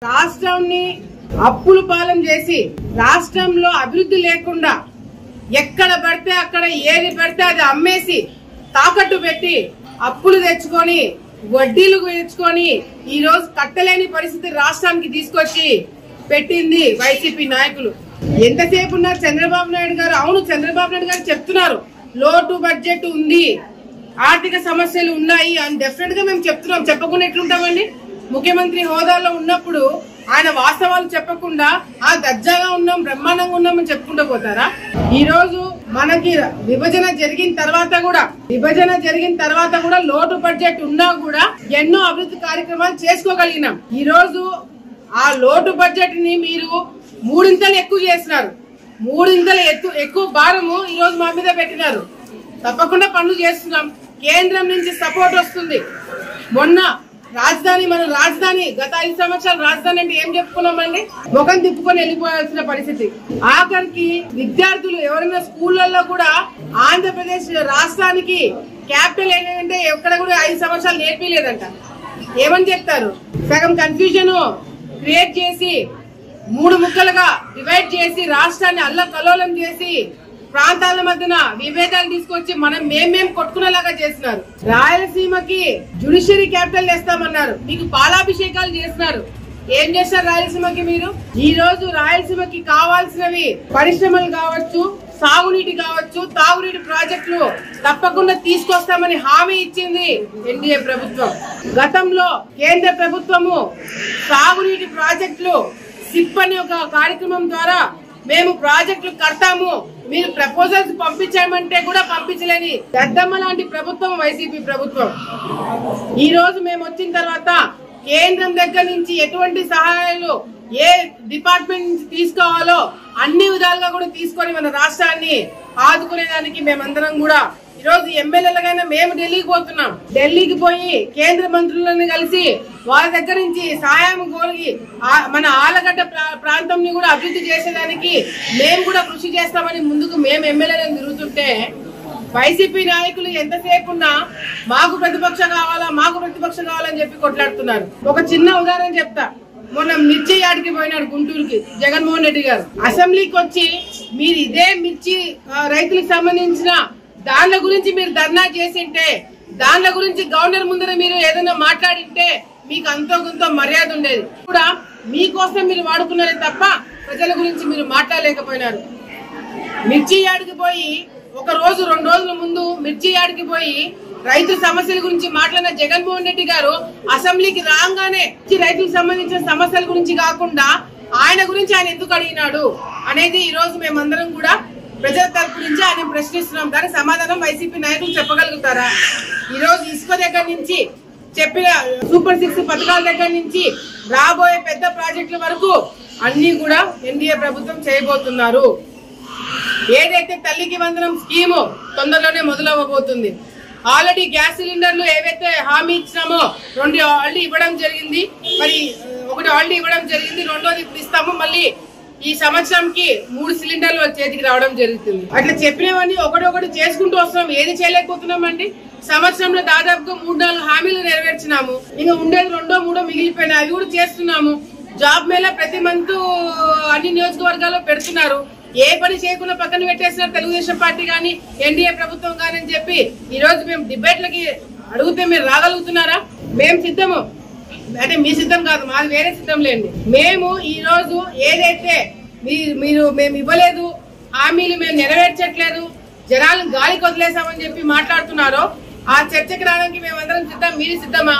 రాష్ట్రాన్ని అప్పుల పాలన చేసి రాష్ట్రంలో అభివృద్ధి లేకుండా ఎక్కడ పడితే అక్కడ ఏది పడితే అది అమ్మేసి తాకట్టు పెట్టి అప్పులు తెచ్చుకొని వడ్డీలు తెచ్చుకొని ఈ రోజు కట్టలేని పరిస్థితి రాష్ట్రానికి తీసుకొచ్చి పెట్టింది వైసీపీ నాయకులు. ఎంతసేపు ఉన్నారు చంద్రబాబు నాయుడు గారు? అవును, చంద్రబాబు నాయుడు గారు చెప్తున్నారు లోటు బడ్జెట్ ఉంది, ఆర్థిక సమస్యలు ఉన్నాయి అని డెఫినెట్ గా మేము చెప్తున్నాం. చెప్పకుండా ఎట్లుంటామండి? ముఖ్యమంత్రి హోదాలో ఉన్నప్పుడు ఆయన వాస్తవాలు చెప్పకుండా దర్జాగా ఉన్నాం, బ్రహ్మాండంగా ఉన్నామని చెప్పుకుంటూ పోతారా? ఈ రోజు మనకి విభజన జరిగిన తర్వాత కూడా లోటు బడ్జెట్ ఉన్నా కూడా ఎన్నో అభివృద్ధి కార్యక్రమాలు చేసుకోగలిగినాం. ఈ రోజు ఆ లోటు బడ్జెట్ ని మీరు మూడింతలు ఎక్కువ చేసినారు. మూడింతలు ఎక్కువ భారము ఈ రోజు మా మీద పెట్టినారు. తప్పకుండా పనులు చేస్తున్నాం. కేంద్రం నుంచి సపోర్ట్ వస్తుంది. మొన్న మన రాజధాని గత 5 సంవత్సరాలు రాజధాని అంటే ఏం చెప్పుకున్నామండి? ముఖం తిప్పుకొని వెళ్ళిపోయాల్సిన పరిస్థితి. ఆఖరికి విద్యార్థులు ఎవరైనా స్కూళ్లలో కూడా ఆంధ్రప్రదేశ్ రాష్ట్రానికి క్యాపిటల్ ఏంటంటే ఎక్కడ కూడా 5 సంవత్సరాలు నేర్పిలేదంట. ఏమని చెప్తారు? సగం కన్ఫ్యూజన్ క్రియేట్ చేసి 3 ముక్కలుగా డివైడ్ చేసి రాష్ట్రాన్ని అల్లకల్లోలం చేసి ప్రాంతాల మధ్యన విభేదాలు తీసుకొచ్చి మేమేం కొట్టుకునేలాగా చేస్తున్నారు. రాయలసీమకి జ్యుడిషియరీ క్యాపిటల్ చేస్తామన్నారు. మీకు పాలాభిషేకాలు చేస్తున్నారు. ఏం చేస్తారు రాయలసీమకి మీరు? ఈ రోజు రాయలసీమకి కావాల్సినవి పరిశ్రమలు కావచ్చు, సాగునీటి కావచ్చు, తాగునీటి ప్రాజెక్టులు తప్పకుండా తీసుకొస్తామని హామీ ఇచ్చింది ఎన్డీఏ ప్రభుత్వం. గతంలో కేంద్ర ప్రభుత్వము సాగునీటి ప్రాజెక్టులు సిప్ అనే ఒక కార్యక్రమం ద్వారా మేము ప్రాజెక్టులు కడతాము, మీరు ప్రపోజల్స్ పంపించామంటే కూడా పంపించలేని దద్దమ్మ లాంటి ప్రభుత్వం వైసీపీ ప్రభుత్వం. ఈ రోజు మేము వచ్చిన తర్వాత కేంద్రం దగ్గర నుంచి ఎటువంటి సహాయాలు ఏ డిపార్ట్మెంట్ నుంచి తీసుకోవాలో అన్ని విధాలుగా కూడా తీసుకొని మన రాష్ట్రాన్ని ఆదుకునేదానికి మేమందరం కూడా ఈ రోజు ఎమ్మెల్యేలుగా మేము ఢిల్లీకి పోతున్నాం. ఢిల్లీకి పోయి కేంద్ర మంత్రులను కలిసి వాళ్ళ దగ్గర నుంచి సహాయం కోరి మన ఆలగడ్డ ప్రాంతం కూడా అభివృద్ధి చేసేదానికి మేము కూడా కృషి చేస్తామని ముందుకు మేము ఎమ్మెల్యేలను తిరుగుతుంటే వైసీపీ నాయకులు ఎంతసేపు ఉన్నా మాకు ప్రతిపక్షం కావాలని చెప్పి కొట్లాడుతున్నారు. ఒక చిన్న ఉదాహరణ చెప్తా. మొన్న మిర్చి యాడికి పోయినాడు గుంటూరుకి జగన్మోహన్ రెడ్డి గారు. అసెంబ్లీకి వచ్చి మీరు ఇదే మిర్చి రైతులకు సంబంధించిన దానిల గురించి మీరు ధర్నా చేసింటే, దానిల గురించి గవర్నర్ ముందర మీరు ఏదైనా మాట్లాడింటే మీకు అంతో కొంత మర్యాద ఉండేది. కూడా మీకోసం మీరు వాడుకున్నారే తప్ప ప్రజల గురించి మీరు మాట్లాడలేకపోయినారు. మిర్చి యాడికి పోయి 1 రోజు 2 రోజుల ముందు మిర్చి యాడికి పోయి రైతు సమస్యల గురించి మాట్లాడిన జగన్మోహన్ రెడ్డి గారు అసెంబ్లీకి రాగానే రైతులకు సంబంధించిన సమస్యల గురించి కాకుండా ఆయన గురించి ఆయన ఎందుకు అడిగినాడు అనేది ఈ రోజు మేమందరం కూడా ప్రజల తరపు నుంచి ఆయన ప్రశ్నిస్తున్నాం. దానికి సమాధానం వైసీపీ నాయకులు చెప్పగలుగుతారా? ఈ రోజు ఇసుక దగ్గర నుంచి చెప్పిన సూపర్ 6 పథకాల దగ్గర నుంచి రాబోయే పెద్ద ప్రాజెక్టుల వరకు అన్ని కూడా ఎన్డీఏ ప్రభుత్వం చేయబోతున్నారు. ఏదైతే తల్లికి వందనం స్కీము తొందరలోనే మొదలవ్వబోతుంది. ఆల్రెడీ గ్యాస్ సిలిండర్లు ఏవైతే హామీ ఇచ్చినామో 2 ఆల్రెడీ ఇవ్వడం జరిగింది. మరి 1 ఆల్రెడీ ఇవ్వడం జరిగింది, 2వది ఇప్పుడు ఇస్తాము. మళ్ళీ ఈ సంవత్సరంకి 3 సిలిండర్లు చేతికి రావడం జరుగుతుంది. అట్లా చెప్పినవన్నీ ఒకటి చేసుకుంటూ వస్తున్నాం. ఏది చేయలేకపోతున్నామండి? సంవత్సరంలో దాదాపుగా 3-4 హామీలు నెరవేర్చినాము. ఇంకా ఉండేది 2-3 మిగిలిపోయినాయి. అవి కూడా చేస్తున్నాము. జాబ్ మేళ ప్రతి మంత్ అన్ని నియోజకవర్గాల్లో పెడుతున్నారు. ఏ పని చేయకుండా పక్కన పెట్టేస్తున్నారు తెలుగుదేశం పార్టీ గాని ఎన్డీఏ ప్రభుత్వం గాని అని చెప్పి ఈ రోజు మేము డిబేట్లకి అడిగితే మీరు రాగలుగుతున్నారా? మేము సిద్ధము అంటే మీ సిద్ధం కాదు, మాది వేరే సిద్ధం లేండి. మేము ఈ రోజు ఏదైతే మేము ఇవ్వలేదు, హామీలు మేము నెరవేర్చట్లేదు, జనాలను గాలికి వదిలేసామని చెప్పి మాట్లాడుతున్నారో ఆ చర్చకి రావడానికి మేమందరం సిద్ధం. మీరు సిద్ధమా?